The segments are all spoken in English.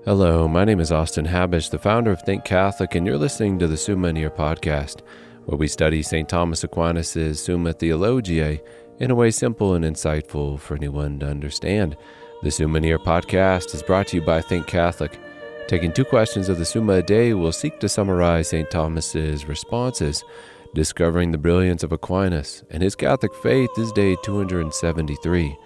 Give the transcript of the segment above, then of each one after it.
Hello, my name is Austin Habish, the founder of Think Catholic, and you're listening to the Summa podcast, where we study St. Thomas Aquinas' Summa Theologiae in a way simple and insightful for anyone to understand. The Summa podcast is brought to you by Think Catholic. Taking 2 questions of the Summa a day, we'll seek to summarize St. Thomas's responses, discovering the brilliance of Aquinas and his Catholic faith is day 273.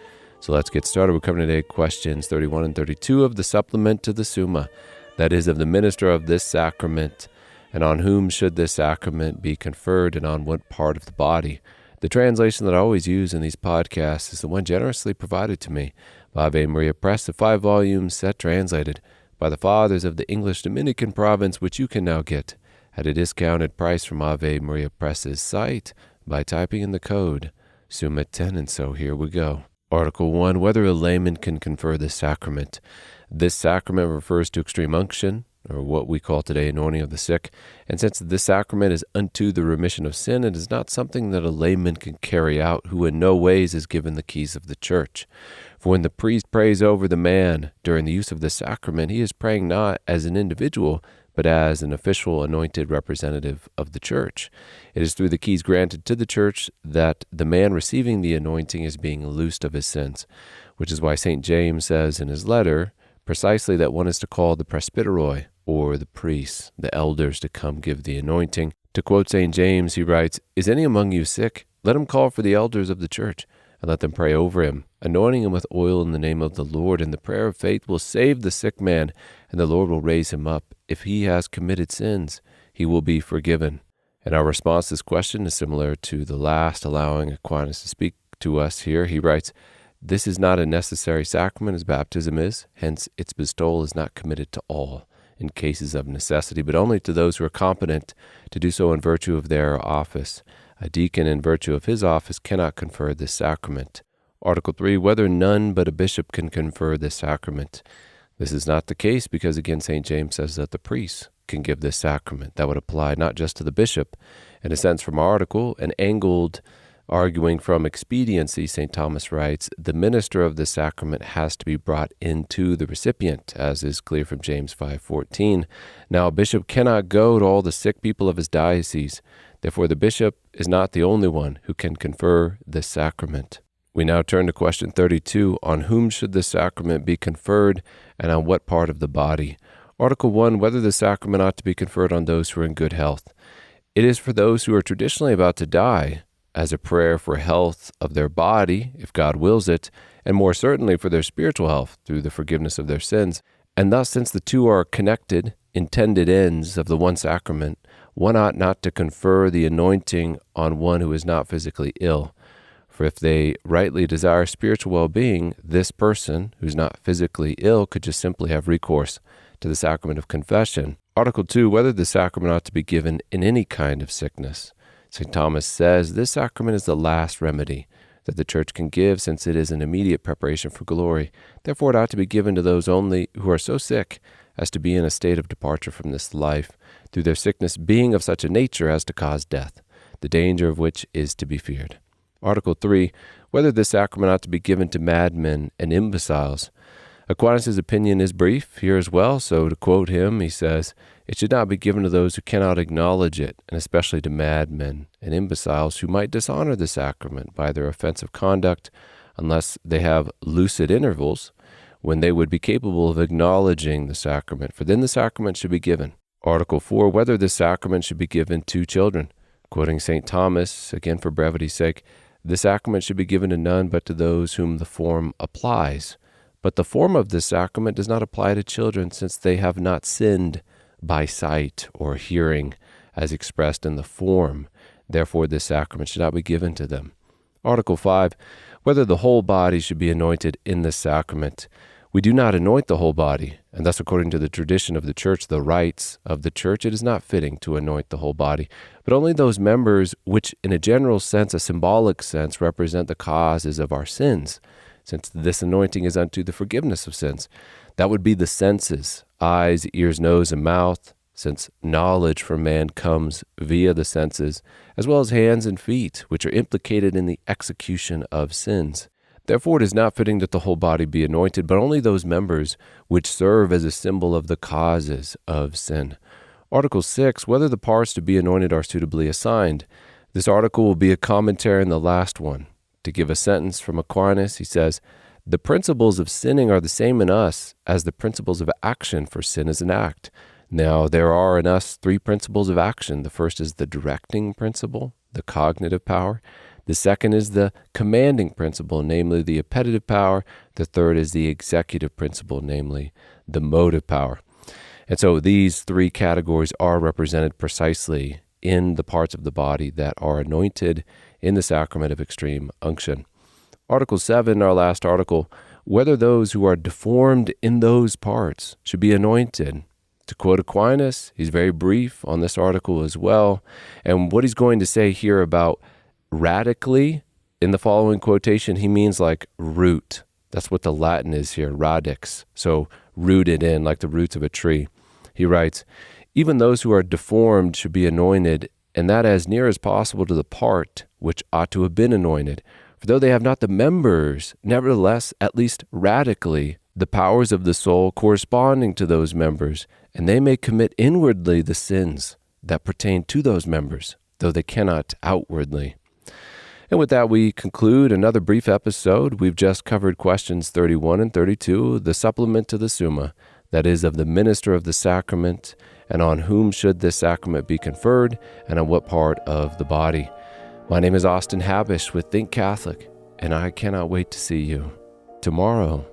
So let's get started. We're covering today questions 31 and 32 of the supplement to the Summa, that is, of the minister of this sacrament, and on whom should this sacrament be conferred and on what part of the body. The translation that I always use in these podcasts is the one generously provided to me by Ave Maria Press, the 5 volumes set translated by the Fathers of the English Dominican province, which you can now get at a discounted price from Ave Maria Press's site by typing in the code Summa 10. And so here we go. Article 1, whether a layman can confer this sacrament. This sacrament refers to extreme unction, or what we call today anointing of the sick. And since this sacrament is unto the remission of sin, it is not something that a layman can carry out, who in no ways is given the keys of the church. For when the priest prays over the man during the use of the sacrament, he is praying not as an individual, but as an official anointed representative of the church. It is through the keys granted to the church that the man receiving the anointing is being loosed of his sins, which is why St. James says in his letter precisely that one is to call the presbyteroi, or the priests, the elders, to come give the anointing. To quote St. James, he writes, "Is any among you sick? Let him call for the elders of the church, and let them pray over him, anointing him with oil in the name of the Lord. And the prayer of faith will save the sick man, and the Lord will raise him up. If he has committed sins, he will be forgiven." And our response to this question is similar to the last, allowing Aquinas to speak to us here. He writes, "This is not a necessary sacrament as baptism is, hence its bestowal is not committed to all in cases of necessity, but only to those who are competent to do so in virtue of their office. A deacon in virtue of his office cannot confer this sacrament." Article 3, whether none but a bishop can confer this sacrament. This is not the case because, again, St. James says that the priests can give this sacrament. That would apply not just to the bishop. In a sense, from our article, and angled arguing from expediency, St. Thomas writes, the minister of this sacrament has to be brought into the recipient, as is clear from James 5:14. Now, a bishop cannot go to all the sick people of his diocese. Therefore, the bishop is not the only one who can confer this sacrament. We now turn to question 32, on whom should this sacrament be conferred and on what part of the body? Article 1, whether the sacrament ought to be conferred on those who are in good health. It is for those who are traditionally about to die, as a prayer for health of their body, if God wills it, and more certainly for their spiritual health through the forgiveness of their sins. And thus, since the two are connected, intended ends of the one sacrament, one ought not to confer the anointing on one who is not physically ill. For if they rightly desire spiritual well-being, this person, who's not physically ill, could just simply have recourse to the sacrament of confession. Article 2, whether the sacrament ought to be given in any kind of sickness. St. Thomas says this sacrament is the last remedy that the church can give, since it is an immediate preparation for glory. Therefore, it ought to be given to those only who are so sick as to be in a state of departure from this life, through their sickness being of such a nature as to cause death, the danger of which is to be feared. Article 3, whether this sacrament ought to be given to madmen and imbeciles. Aquinas' opinion is brief here as well, so to quote him, he says, "It should not be given to those who cannot acknowledge it, and especially to madmen and imbeciles who might dishonor the sacrament by their offensive conduct, unless they have lucid intervals when they would be capable of acknowledging the sacrament, for then the sacrament should be given." Article 4, whether this sacrament should be given to children. Quoting St. Thomas, again for brevity's sake, "The sacrament should be given to none but to those whom the form applies. But the form of this sacrament does not apply to children, since they have not sinned by sight or hearing, as expressed in the form. Therefore, this sacrament should not be given to them." Article 5, whether the whole body should be anointed in this sacrament. We do not anoint the whole body, and thus, according to the tradition of the church, the rites of the church, it is not fitting to anoint the whole body, but only those members which, in a general sense, a symbolic sense, represent the causes of our sins, since this anointing is unto the forgiveness of sins. That would be the senses, eyes, ears, nose, and mouth, since knowledge from man comes via the senses, as well as hands and feet, which are implicated in the execution of sins. Therefore it is not fitting that the whole body be anointed, but only those members which serve as a symbol of the causes of sin. Article 6, whether the parts to be anointed are suitably assigned. This article will be a commentary on the last one. To give a sentence from Aquinas, he says, "The principles of sinning are the same in us as the principles of action, for sin is an act. Now, there are in us three principles of action. The first is the directing principle, the cognitive power. The second is the commanding principle, namely the appetitive power. The third is the executive principle, namely the motive power." And so these three categories are represented precisely in the parts of the body that are anointed in the sacrament of extreme unction. Article 7, our last article, whether those who are deformed in those parts should be anointed. To quote Aquinas, he's very brief on this article as well. And what he's going to say here about radically, in the following quotation, he means like root. That's what the Latin is here, radix. So rooted in, like the roots of a tree. He writes, "Even those who are deformed should be anointed, and that as near as possible to the part which ought to have been anointed. For though they have not the members, nevertheless, at least radically, the powers of the soul corresponding to those members, and they may commit inwardly the sins that pertain to those members, though they cannot outwardly." And with that, we conclude another brief episode. We've just covered questions 31 and 32, the supplement to the Summa, that is, of the minister of the sacrament, and on whom should this sacrament be conferred, and on what part of the body. My name is Austin Habish with Think Catholic, and I cannot wait to see you tomorrow.